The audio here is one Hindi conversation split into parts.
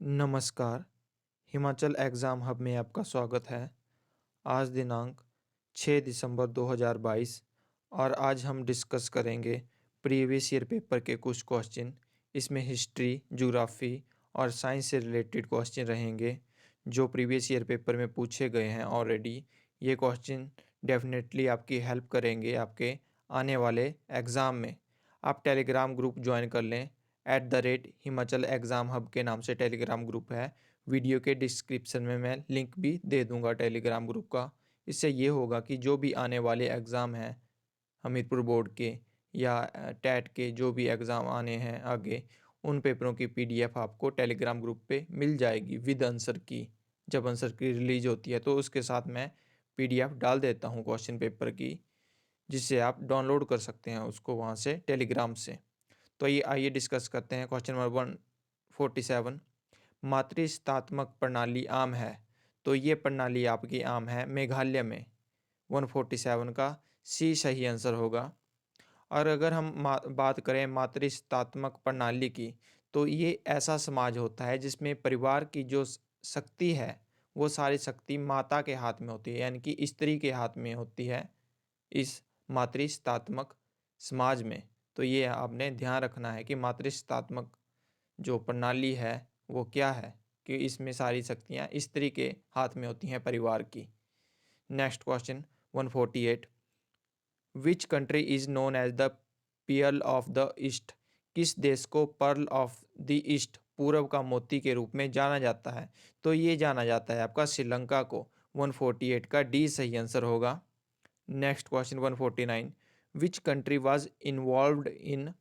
नमस्कार, हिमाचल एग्ज़ाम हब में आपका स्वागत है। आज दिनांक 6 दिसंबर 2022 और आज हम डिस्कस करेंगे प्रीवियस ईयर पेपर के कुछ क्वेश्चन। इसमें हिस्ट्री, ज्योग्राफी और साइंस से रिलेटेड क्वेश्चन रहेंगे, जो प्रीवियस ईयर पेपर में पूछे गए हैं ऑलरेडी। ये क्वेश्चन डेफिनेटली आपकी हेल्प करेंगे आपके आने वाले एग्ज़ाम में। आप टेलीग्राम ग्रुप ज्वाइन कर लें। @हिमाचल एग्ज़ाम हब के नाम से टेलीग्राम ग्रुप है। वीडियो के डिस्क्रिप्शन में मैं लिंक भी दे दूंगा टेलीग्राम ग्रुप का। इससे ये होगा कि जो भी आने वाले एग्ज़ाम हैं हमीरपुर बोर्ड के या टेट के, जो भी एग्ज़ाम आने हैं आगे, उन पेपरों की पीडीएफ आपको टेलीग्राम ग्रुप पे मिल जाएगी विद आंसर की। जब आंसर की रिलीज होती है तो उसके साथ मैं पीडीएफ डाल देता हूँ क्वेश्चन पेपर की, जिससे आप डाउनलोड कर सकते हैं उसको वहाँ से टेलीग्राम से। तो ये आइए डिस्कस करते हैं। क्वेश्चन नंबर 147, मातृस्थात्मक प्रणाली आम है, तो ये प्रणाली आपकी आम है मेघालय में। 147 का सी सही आंसर होगा। और अगर हम बात करें मातृस्थात्मक प्रणाली की, तो ये ऐसा समाज होता है जिसमें परिवार की जो शक्ति है, वो सारी शक्ति माता के हाथ में होती है, यानी कि स्त्री के हाथ में होती है इस मातृस्थात्मक समाज में। तो ये आपने ध्यान रखना है कि मातृस्थात्मक जो प्रणाली है वो क्या है, कि इसमें सारी शक्तियाँ स्त्री के हाथ में होती हैं परिवार की। Next question 148, which country is known as the Pearl of the East? किस देश को पर्ल ऑफ द ईस्ट, पूरब का मोती के रूप में जाना जाता है? तो ये जाना जाता है आपका श्रीलंका को। 148 का डी सही आंसर होगा। Next question 149, which country was involved in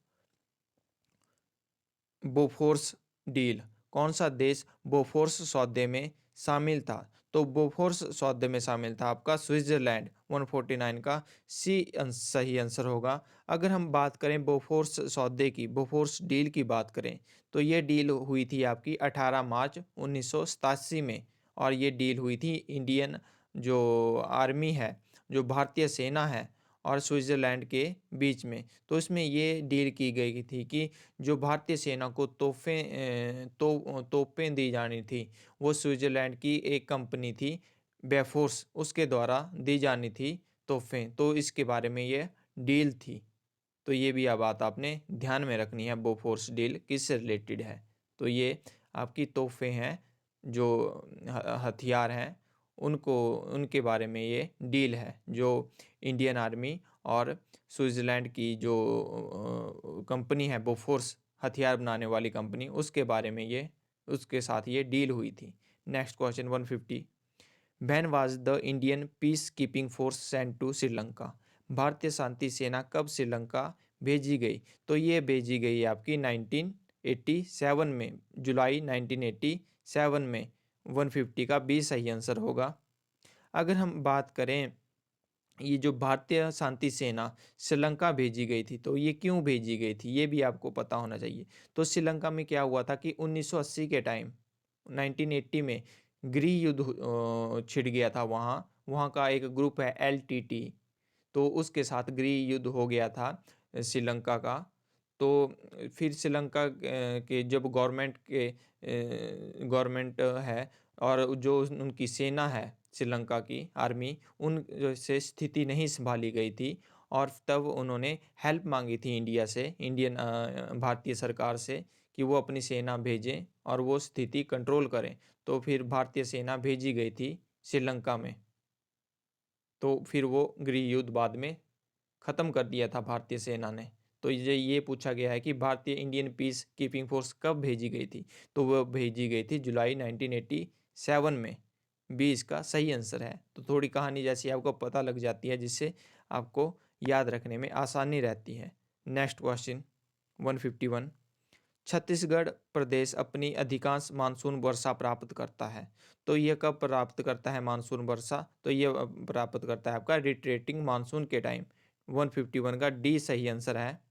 Bofors deal? कौन सा देश बोफोर्स सौदे में शामिल था? तो बोफोर्स सौदे में शामिल था आपका स्विट्जरलैंड। 149 का सी सही आंसर होगा। अगर हम बात करें बोफोर्स सौदे की, बोफोर्स डील की बात करें, तो ये डील हुई थी आपकी 18 मार्च 1987 में। और ये डील हुई थी इंडियन जो आर्मी है, जो भारतीय सेना है, और स्विट्ज़रलैंड के बीच में। तो इसमें ये डील की गई थी कि जो भारतीय सेना को तोपें दी जानी थी, वो स्विट्ज़रलैंड की एक कंपनी थी बेफोर्स, उसके द्वारा दी जानी थी तोहफ़ें। तो इसके बारे में ये डील थी। तो ये भी अब बात आपने ध्यान में रखनी है, बोफोर्स डील किससे रिलेटेड है। तो ये आपकी तोहफ़े हैं, जो हथियार हैं, उनको, उनके बारे में ये डील है, जो इंडियन आर्मी और स्विट्ज़रलैंड की जो कंपनी है बोफोर्स, हथियार बनाने वाली कंपनी, उसके बारे में ये, उसके साथ ये डील हुई थी। Next question 150, when was the Indian peace keeping force sent to Sri Lanka? भारतीय शांति सेना कब श्रीलंका भेजी गई? तो ये भेजी गई आपकी 1987 में, जुलाई 1987 में। 150 का बी सही आंसर होगा। अगर हम बात करें, ये जो भारतीय शांति सेना श्रीलंका भेजी गई थी, तो ये क्यों भेजी गई थी, ये भी आपको पता होना चाहिए। तो श्रीलंका में क्या हुआ था कि 1980 के टाइम, 1980 में गृह युद्ध छिड़ गया था वहाँ। वहाँ का एक ग्रुप है LTT, तो उसके साथ गृह युद्ध हो गया था श्रीलंका का। तो फिर श्रीलंका के जब गवर्नमेंट है, और जो उनकी सेना है श्रीलंका की आर्मी, उन से स्थिति नहीं संभाली गई थी, और तब उन्होंने हेल्प मांगी थी इंडिया से, भारतीय सरकार से, कि वो अपनी सेना भेजें और वो स्थिति कंट्रोल करें। तो फिर भारतीय सेना भेजी गई थी श्रीलंका में। तो फिर वो गृह युद्ध बाद में ख़त्म कर दिया था भारतीय सेना ने। तो ये पूछा गया है कि भारतीय इंडियन पीस कीपिंग फोर्स कब भेजी गई थी? तो वह भेजी गई थी जुलाई 1987 में। बी इसका सही आंसर है। तो थोड़ी कहानी जैसी आपको पता लग जाती है, जिससे आपको याद रखने में आसानी रहती है। नेक्स्ट क्वेश्चन 151, छत्तीसगढ़ प्रदेश अपनी अधिकांश मानसून वर्षा प्राप्त करता है, तो यह कब प्राप्त करता है मानसून वर्षा? तो यह प्राप्त करता है आपका रिट्रेटिंग मानसून के टाइम। 151 का डी सही आंसर है।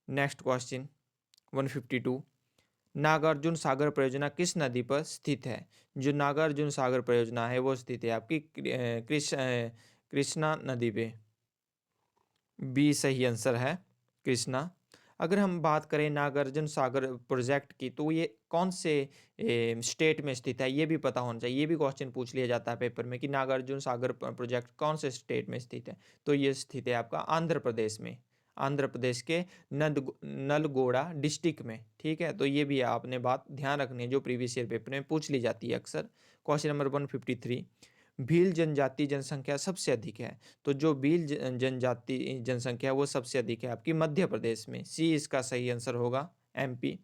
नेक्स्ट क्वेश्चन 152, नागार्जुन सागर परियोजना किस नदी पर स्थित है? जो नागार्जुन सागर परियोजना है वो स्थित है आपकी कृष्णा नदी पे। बी सही आंसर है, कृष्णा। अगर हम बात करें नागार्जुन सागर प्रोजेक्ट की, तो ये कौन से स्टेट में स्थित है, ये भी पता होना चाहिए। ये भी क्वेश्चन पूछ लिया जाता है पेपर में कि नागार्जुन सागर प्रोजेक्ट कौन से स्टेट में स्थित है। तो ये स्थित है आपका आंध्र प्रदेश में, आंध्र प्रदेश के नलगोड़ा डिस्ट्रिक्ट में। ठीक है, तो ये भी आपने बात ध्यान रखनी है, जो प्रीवियस ईयर पेपर में पूछ ली जाती है अक्सर। क्वेश्चन नंबर 153, भील जनजाति जनसंख्या सबसे अधिक है। तो जो भील जनजाति जनसंख्या है वो सबसे अधिक है आपकी मध्य प्रदेश में। सी इसका सही आंसर होगा, MP.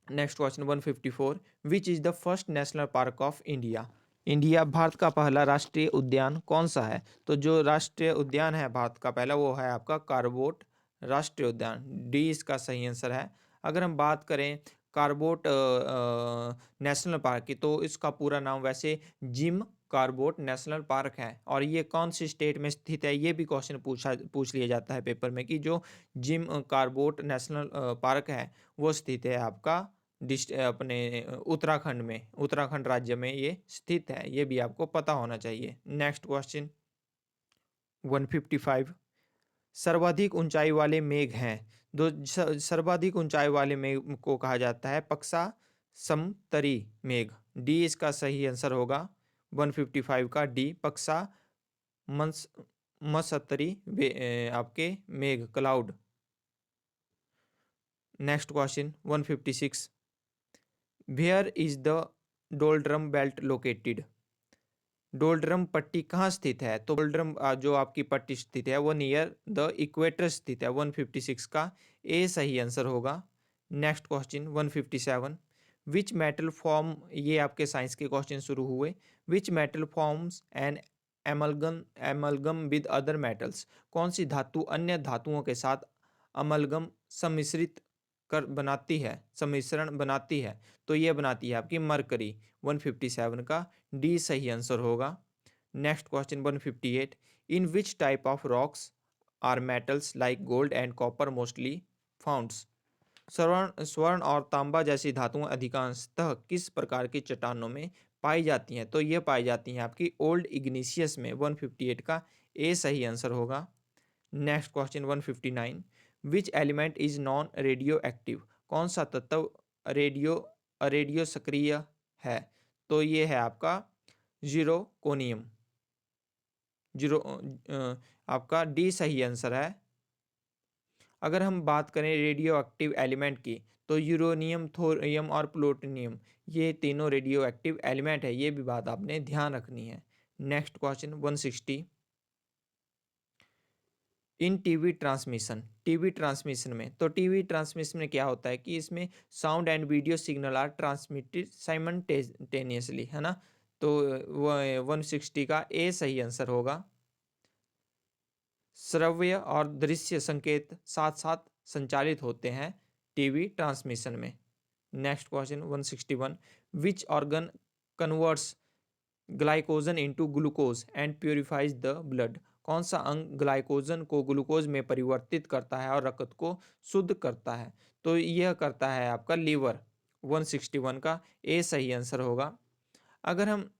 Next question 154, which is the first national park of India. India Bharat का पहला राष्ट्रीय उद्यान कौन सा है। तो जो राष्ट्रीय उद्यान है भारत का पहला, वो है आपका कार्बोट राष्ट्रीय उद्यान। डी इसका सही आंसर है। अगर हम बात करें कार्बोट नेशनल पार्क की, तो इसका पूरा नाम वैसे जिम कार्बोट नेशनल पार्क है। और ये कौन सी स्टेट में स्थित है, ये भी क्वेश्चन पूछ लिया जाता है पेपर में कि जो जिम कार्बोट नेशनल पार्क है वो स्थित है आपका अपने उत्तराखंड में, उत्तराखंड राज्य में ये स्थित है। ये भी आपको पता होना चाहिए। नेक्स्ट क्वेश्चन 155, सर्वाधिक ऊंचाई वाले मेघ हैं। दो सर्वाधिक ऊंचाई वाले मेघ को कहा जाता है पक्सा समतरी मेघ। डी इसका सही आंसर होगा 155 का, डी पक्सा मंस मसतरी आपके मेघ cloud. Next question 156, where is the doldrum belt located. Doldrum पट्टी कहाँ स्थित है। तो डोल्ड्रम जो आपकी पट्टी स्थित है वो नियर द इक्वेटर स्थित है। 156 का ए सही आंसर होगा। Next question 157, which metal form, ये आपके साइंस के क्वेश्चन शुरू हुए। Which metal forms an amalgam with other metals. कौन सी धातु अन्य धातुओं के साथ अमलगम सम्मिश्रित कर बनाती है, सम्मिश्रण बनाती है। तो ये बनाती है आपकी मरकरी। 157 का डी सही आंसर होगा। Next question 158, in which type of rocks are metals like gold and copper mostly founds. स्वर्ण और तांबा जैसी धातुएं अधिकांशतः किस प्रकार की चट्टानों में पाई जाती हैं। तो ये पाई जाती हैं आपकी ओल्ड इग्निशियस में। 158 का ए सही आंसर होगा। Next question 159, which element is non radio active. कौन सा तत्व रेडियो सक्रिय है। तो ये है आपका जीरोकोनियम। जीरो आपका डी सही आंसर है। अगर हम बात करें रेडियो एक्टिव एलिमेंट की, तो यूरेनियम, थोरियम और प्लूटोनियम, ये तीनों रेडियो एक्टिव एलिमेंट है। ये भी बात आपने ध्यान रखनी है। नेक्स्ट क्वेश्चन 160, इन टीवी ट्रांसमिशन में, तो टीवी ट्रांसमिशन में क्या होता है कि इसमें sound and video signal are transmitted simultaneously, है ना। तो 160 का ए सही आंसर होगा। श्रव्य और दृश्य संकेत साथ साथ संचालित होते हैं टीवी ट्रांसमिशन में। Next question 161, which organ converts glycogen into glucose and purifiers the blood. कौन सा अंग ग्लाइकोजन को ग्लूकोज में परिवर्तित करता है और रक्त को शुद्ध करता है। तो यह करता है आपका लीवर। 161 का ए सही आंसर होगा। अगर हम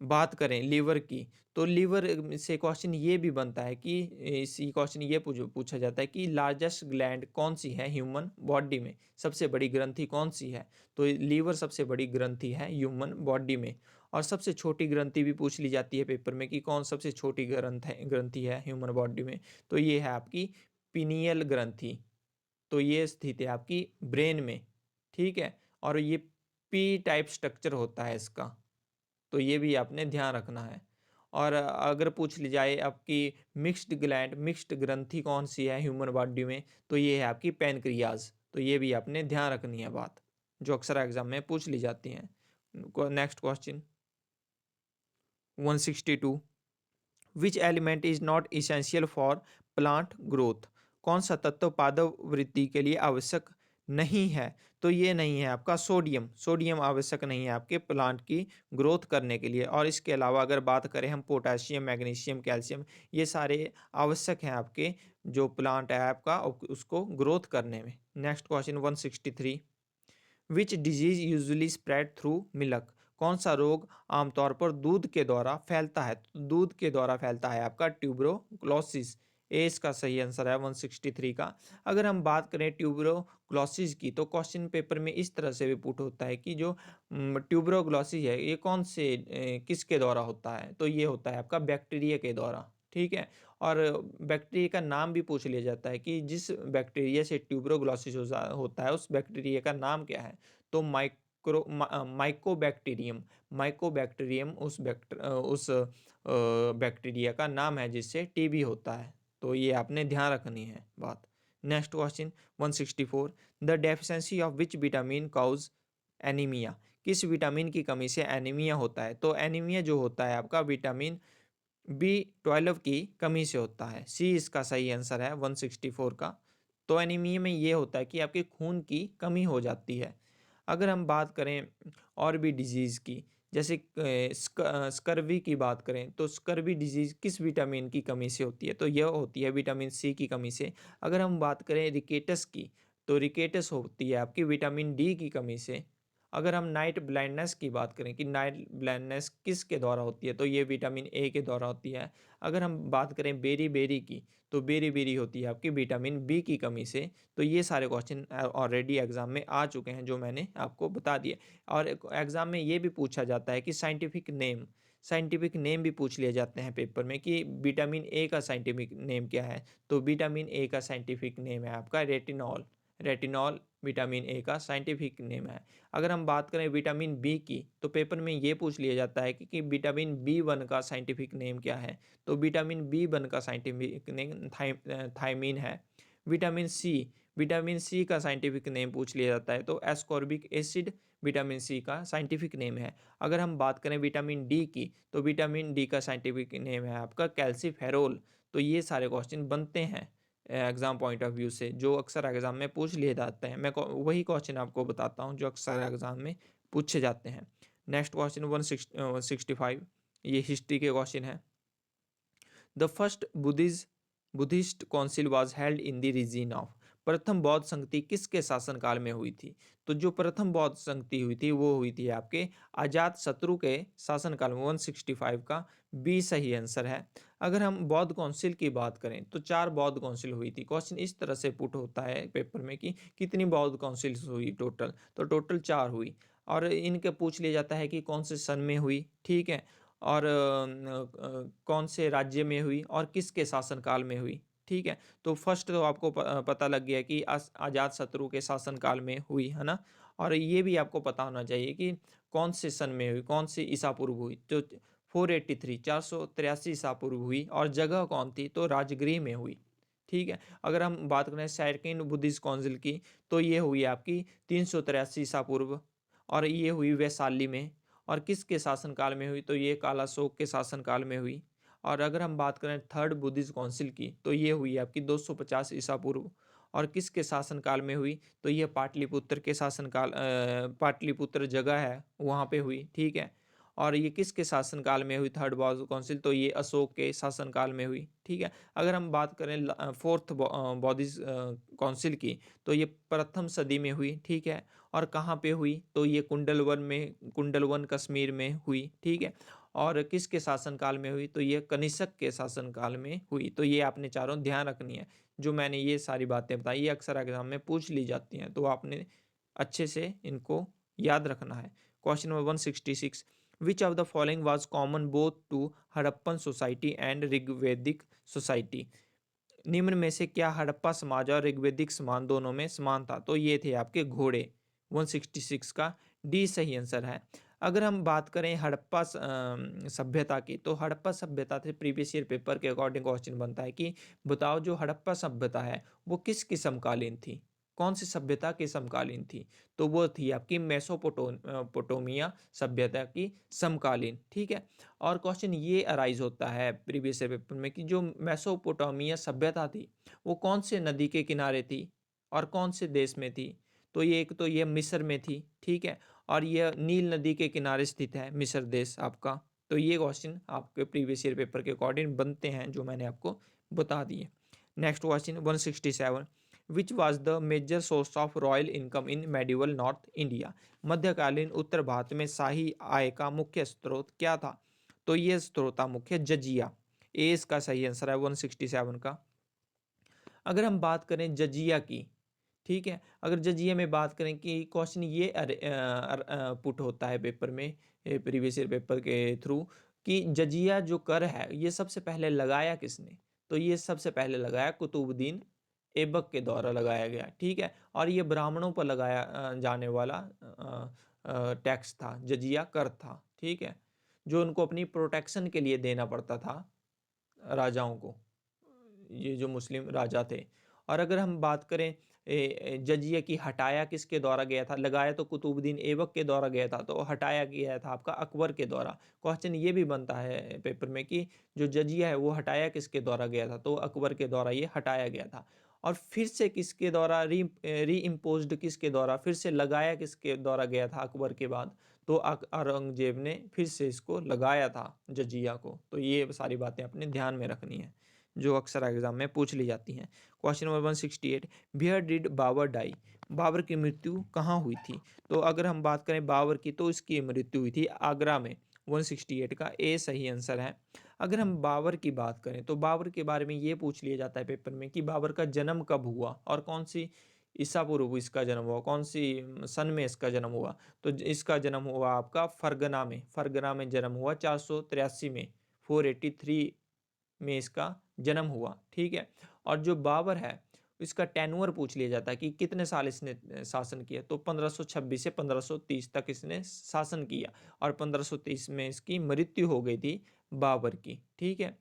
बात करें लीवर की, तो लीवर से क्वेश्चन ये भी बनता है कि इसी क्वेश्चन ये पूछा जाता है कि लार्जेस्ट ग्लैंड कौन सी है ह्यूमन बॉडी में, सबसे बड़ी ग्रंथि कौन सी है। तो लीवर सबसे बड़ी ग्रंथि है ह्यूमन बॉडी में। और सबसे छोटी ग्रंथि भी पूछ ली जाती है पेपर में कि कौन सबसे छोटी ग्रंथि है ह्यूमन बॉडी में। तो ये है आपकी पीनियल ग्रंथि। तो ये स्थित है आपकी ब्रेन में। ठीक है, और ये पी टाइप स्ट्रक्चर होता है इसका। तो ये भी आपने ध्यान रखना है। और अगर पूछ ली जाए आपकी मिक्स्ड ग्रंथि कौन सी है ह्यूमन बॉडी में, तो ये है आपकी पैनक्रियाज। तो ये भी आपने ध्यान रखनी है बात, जो अक्सर एग्जाम में पूछ ली जाती हैं। Next question 162, which element is not essential for plant growth. कौन सा तत्व पादप वृद्धि के लिए आवश्यक नहीं है। तो ये नहीं है आपका सोडियम। सोडियम आवश्यक नहीं है आपके प्लांट की ग्रोथ करने के लिए। और इसके अलावा अगर बात करें हम पोटाशियम, मैग्नीशियम, कैल्शियम, ये सारे आवश्यक हैं आपके जो प्लांट है आपका उसको ग्रोथ करने में। Next question 163, which disease usually spread through milk. कौन सा रोग आमतौर पर दूध के द्वारा फैलता है। तो दूध के द्वारा फैलता है आपका ट्यूबरोक्लोसिस। ए इसका सही आंसर है 163 का। अगर हम बात करें ट्यूबरोग्लोसिस की, तो क्वेश्चन पेपर में इस तरह से भी पुट होता है कि जो ट्यूबरोग्लोसिस है ये कौन से किसके द्वारा होता है, तो ये होता है आपका बैक्टीरिया के द्वारा, ठीक है। और बैक्टीरिया का नाम भी पूछ लिया जाता है कि जिस बैक्टीरिया से ट्यूबरोग्लोसिस होता है उस बैक्टीरिया का नाम क्या है, तो माइकोबैक्टीरियम, माइकोबैक्टीरियम उस बैक्टीरिया का नाम है जिससे टीबी होता है। तो ये आपने ध्यान रखनी है बात। Next question 164, the deficiency of which vitamin causes anaemia, किस विटामिन की कमी से एनीमिया होता है, तो एनीमिया जो होता है आपका विटामिन B12 की कमी से होता है। सी इसका सही आंसर है 164 का। तो एनीमिया में ये होता है कि आपके खून की कमी हो जाती है। अगर हम बात करें और भी डिजीज़ की, जैसे स्कर्वी की बात करें, तो स्कर्वी डिजीज़ किस विटामिन की कमी से होती है, तो यह होती है विटामिन सी की कमी से। अगर हम बात करें रिकेटस की, तो रिकेटस होती है आपकी विटामिन डी की कमी से। अगर हम नाइट ब्लाइंडनेस की बात करें कि नाइट ब्लाइंडनेस किसके द्वारा होती है, तो ये विटामिन ए के द्वारा होती है। अगर हम बात करें बेरी बेरी की, तो बेरी बेरी होती है आपकी विटामिन बी की कमी से। तो ये सारे क्वेश्चन ऑलरेडी एग्जाम में आ चुके हैं जो मैंने आपको बता दिए। और एग्जाम में ये भी पूछा जाता है कि साइंटिफिक नेम भी पूछ लिए जाते हैं पेपर में कि विटामिन ए का साइंटिफिक नेम क्या है, तो विटामिन ए का साइंटिफिक नेम है आपका रेटिनॉल। रेटिनॉल विटामिन ए का साइंटिफिक नेम है। अगर हम बात करें विटामिन बी की, तो पेपर में ये पूछ लिया जाता है कि विटामिन B1 का साइंटिफिक नेम क्या है, तो विटामिन B1 का साइंटिफिक नेम थायमीन है। विटामिन सी का साइंटिफिक नेम पूछ लिया जाता है, तो एस्कॉर्बिक एसिड विटामिन सी का साइंटिफिक नेम है। अगर हम बात करें विटामिन डी की, तो विटामिन डी का साइंटिफिक नेम है आपका कैल्सीफेरोल। तो ये सारे क्वेश्चन बनते हैं एग्जाम पॉइंट ऑफ व्यू से, जो अक्सर एग्जाम में पूछ लिए जाते हैं। मैं वही क्वेश्चन आपको बताता हूँ जो अक्सर एग्जाम में पूछे जाते हैं। नेक्स्ट क्वेश्चन 165, ये हिस्ट्री के क्वेश्चन है। The first Buddhist council was held in the region of, प्रथम बौद्ध संगति किसके शासनकाल में हुई थी, तो जो प्रथम बौद्ध संगति हुई थी वो हुई थी आपके अजात शत्रु के शासनकाल में। 165 का बी सही आंसर है। अगर हम बौद्ध काउंसिल की बात करें, तो 4 बौद्ध काउंसिल हुई थी। क्वेश्चन इस तरह से पुट होता है पेपर में कि कितनी बौद्ध काउंसिल हुई टोटल, तो टोटल 4 हुई। और इनके पूछ लिया जाता है कि कौन से सन में हुई, ठीक है, और कौन से राज्य में हुई और किसके शासनकाल में हुई, ठीक है। तो फर्स्ट तो आपको पता लग गया कि अजात शत्रु के शासनकाल में हुई, है ना। और ये भी आपको पता होना चाहिए कि कौन से सन में हुई, कौन से ईसा पूर्व हुई, तो 483 483 ईसा पूर्व हुई। और जगह कौन थी, तो राजगृह में हुई, ठीक है। अगर हम बात करें सेकंड बुद्धिस्ट काउंसिल की, तो ये हुई आपकी 383 ईसा पूर्व, और ये हुई वैशाली में। और किसके शासनकाल में हुई, तो ये कालाशोक के शासनकाल में हुई। और अगर हम बात करें थर्ड बुद्धिस्ट काउंसिल की, तो ये हुई आपकी 250 ईसा पूर्व, और किसके शासनकाल में हुई, तो ये पाटलिपुत्र के शासनकाल, पाटलिपुत्र जगह है वहाँ पे हुई, ठीक है। और ये किसके शासनकाल में हुई थर्ड बौद्ध काउंसिल, तो ये अशोक के शासनकाल में हुई, ठीक है। अगर हम बात करें फोर्थ बौद्धिस्ट काउंसिल की, तो ये प्रथम सदी में हुई, ठीक है। और कहाँ पे हुई, तो ये कुंडलवन कश्मीर में हुई, ठीक है। और किसके शासनकाल में हुई, तो ये कनिष्क के शासनकाल में हुई। तो ये आपने चारों ध्यान रखनी है। जो मैंने ये सारी बातें बताई ये अक्सर एग्जाम में पूछ ली जाती हैं, तो आपने अच्छे से इनको याद रखना है। Question number 166, which of the following was common both to Harappan society and Rigvedic society, निम्न में से क्या हड़प्पा समाज और ऋग्वेदिक समाज दोनों में समान था, तो ये थे आपके घोड़े। 166 का डी सही आंसर है। अगर हम बात करें हड़प्पा सभ्यता की, तो हड़प्पा सभ्यता से प्रीवियस ईयर पेपर के अकॉर्डिंग क्वेश्चन बनता है कि बताओ जो हड़प्पा सभ्यता है वो किसकी समकालीन थी, कौन सी सभ्यता की समकालीन थी, तो वो थी आपकी मेसोपोटामिया सभ्यता की समकालीन, ठीक है। और क्वेश्चन ये अराइज होता है प्रीवियस ईयर पेपर में कि जो मेसोपोटामिया सभ्यता थी वो कौन से नदी के किनारे थी और कौन से देश में थी, तो ये एक तो ये मिस्र में थी, ठीक है। और ये नील नदी के किनारे स्थित है मिस्र देश आपका। तो ये क्वेश्चन आपके प्रीवियस ईयर पेपर के अकॉर्डिंग बनते हैं जो मैंने आपको बता दिए। Next question 167, which was the major source of royal income in medieval north India, मध्यकालीन उत्तर भारत में शाही आय का मुख्य स्रोत क्या था, तो ये स्रोत था मुख्य जजिया। ए इसका सही आंसर है 167 का। अगर हम बात करें जजिया की, ठीक है, अगर जजिया में बात करें कि क्वेश्चन ये पुट होता है पेपर में, प्रीवियस ईयर पेपर के थ्रू, कि जजिया जो कर है ये सबसे पहले लगाया किसने? तो ये सबसे पहले लगाया कुतुबुद्दीन ऐबक के द्वारा लगाया गया, ठीक है। और ये ब्राह्मणों पर लगाया जाने वाला टैक्स था, जजिया कर था, ठीक है, जो उनको अपनी प्रोटेक्शन के लिए देना पड़ता था राजाओं को, ये जो मुस्लिम राजा थे। और अगर हम बात करें जजिया की, हटाया किसके द्वारा गया था? लगाया तो कुतुबुद्दीन ऐबक के द्वारा गया था, तो हटाया गया था आपका अकबर के द्वारा। क्वेश्चन ये भी बनता है पेपर में कि जो जजिया है वो हटाया किसके द्वारा गया था? तो अकबर के द्वारा ये हटाया गया था। और फिर से किसके द्वारा री इम्पोज्ड, किसके द्वारा फिर से लगाया, किसके द्वारा गया था अकबर के बाद? तो औरंगजेब ने फिर से इसको लगाया था जजिया को। तो ये सारी बातें अपने ध्यान में रखनी है, जो अक्सर एग्जाम में पूछ ली जाती हैं। Question number 168, where did Babur die? Babur की मृत्यु कहाँ हुई थी? तो अगर हम बात करें बाबर की, तो इसकी मृत्यु हुई थी आगरा में। 168 का ए सही आंसर है। अगर हम बाबर की बात करें, तो बाबर के बारे में ये पूछ लिया जाता है पेपर में कि बाबर का जन्म कब हुआ और कौन सी ईसा पूर्व इसका जन्म हुआ, कौन सी सन में इसका जन्म हुआ? तो इसका जन्म हुआ आपका फरगना में, फरगना में जन्म हुआ 483 में, 483 में इसका जन्म हुआ, ठीक है। और जो बाबर है इसका टेन्योर पूछ लिया जाता है कि कितने साल इसने शासन किया, तो 1526 से 1530 तक इसने शासन किया, और 1530 में इसकी मृत्यु हो गई थी बाबर की, ठीक है।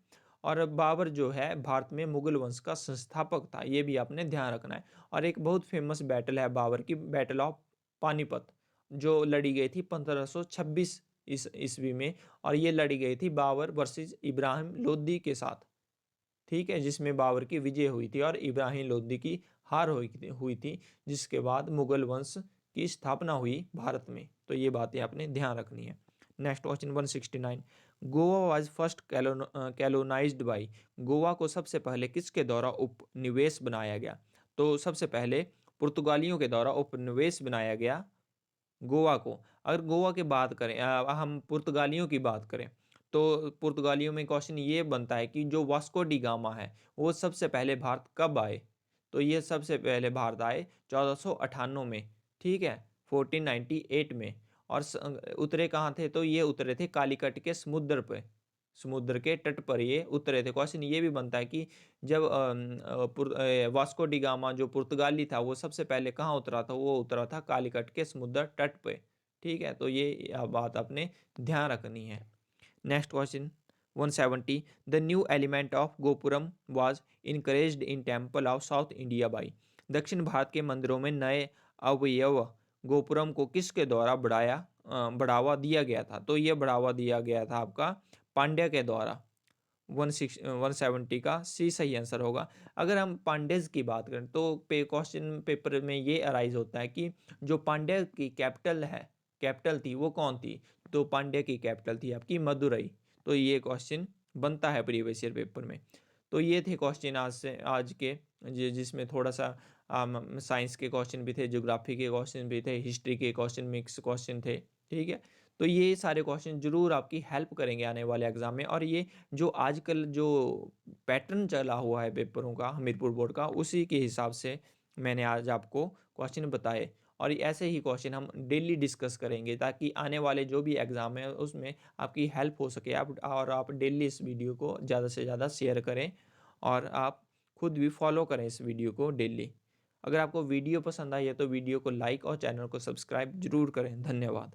और बाबर जो है भारत में मुगल वंश का संस्थापक था, ये भी आपने ध्यान रखना है। और एक बहुत फेमस बैटल है बाबर की, बैटल ऑफ पानीपत, जो लड़ी गई थी 1526 ईस्वी में, और ये लड़ी गई थी बाबर वर्सेस इब्राहिम लोदी के साथ, ठीक है, जिसमें बाबर की विजय हुई थी और इब्राहिम लोदी की हार हुई थी, जिसके बाद मुगल वंश की स्थापना हुई भारत में। तो ये बातें आपने ध्यान रखनी है। Next question 169, Goa was first colonized by? Goa को सबसे पहले किसके द्वारा उपनिवेश बनाया गया? तो सबसे पहले पुर्तगालियों के द्वारा उपनिवेश बनाया गया गोवा को। अगर गोवा की बात करें, हम पुर्तगालियों की बात करें, तो पुर्तगालियों में क्वेश्चन ये बनता है कि जो वास्को डी गामा है वो सबसे पहले भारत कब आए? तो ये सबसे पहले भारत आए 1498 में, ठीक है, 1498 में। और उतरे कहाँ थे? तो ये उतरे थे कालीकट के समुद्र पे, समुद्र के तट पर ये उतरे थे। क्वेश्चन ये भी बनता है कि जब वास्को डी गामा जो पुर्तगाली था वो सबसे पहले कहाँ उतरा था? वो उतरा था कालीकट के समुद्र तट पे, ठीक है। तो ये बात आपने ध्यान रखनी है। Next question 170, the new element of gopuram was encouraged in temple of south India by? दक्षिण भारत के मंदिरों में नए अवयव गोपुरम को किसके द्वारा बढ़ावा दिया गया था? तो ये बढ़ावा दिया गया था आपका पांड्या के द्वारा। 170 का सी सही आंसर होगा। अगर हम पांड्यज की बात करें, तो क्वेश्चन पेपर में ये अराइज होता है कि जो पांड्या की कैपिटल थी वो कौन थी? तो पांड्या की कैपिटल थी आपकी मदुरई। तो ये क्वेश्चन बनता है प्रीवियस ईयर पेपर में। तो ये थे क्वेश्चन आज के, जिसमें थोड़ा सा साइंस के क्वेश्चन भी थे, ज्योग्राफी के क्वेश्चन भी थे, हिस्ट्री के क्वेश्चन, मिक्स क्वेश्चन थे, ठीक है। तो ये सारे क्वेश्चन जरूर आपकी हेल्प करेंगे आने वाले एग्जाम में। और ये जो आजकल जो पैटर्न चला हुआ है पेपरों का, हमीरपुर बोर्ड का, उसी के हिसाब से मैंने आज आपको क्वेश्चन बताए। और ऐसे ही क्वेश्चन हम डेली डिस्कस करेंगे, ताकि आने वाले जो भी एग्ज़ाम है उसमें आपकी हेल्प हो सके। आप डेली इस वीडियो को ज़्यादा से ज़्यादा शेयर करें, और आप खुद भी फॉलो करें इस वीडियो को डेली। अगर आपको वीडियो पसंद आई है तो वीडियो को लाइक और चैनल को सब्सक्राइब जरूर करें। धन्यवाद।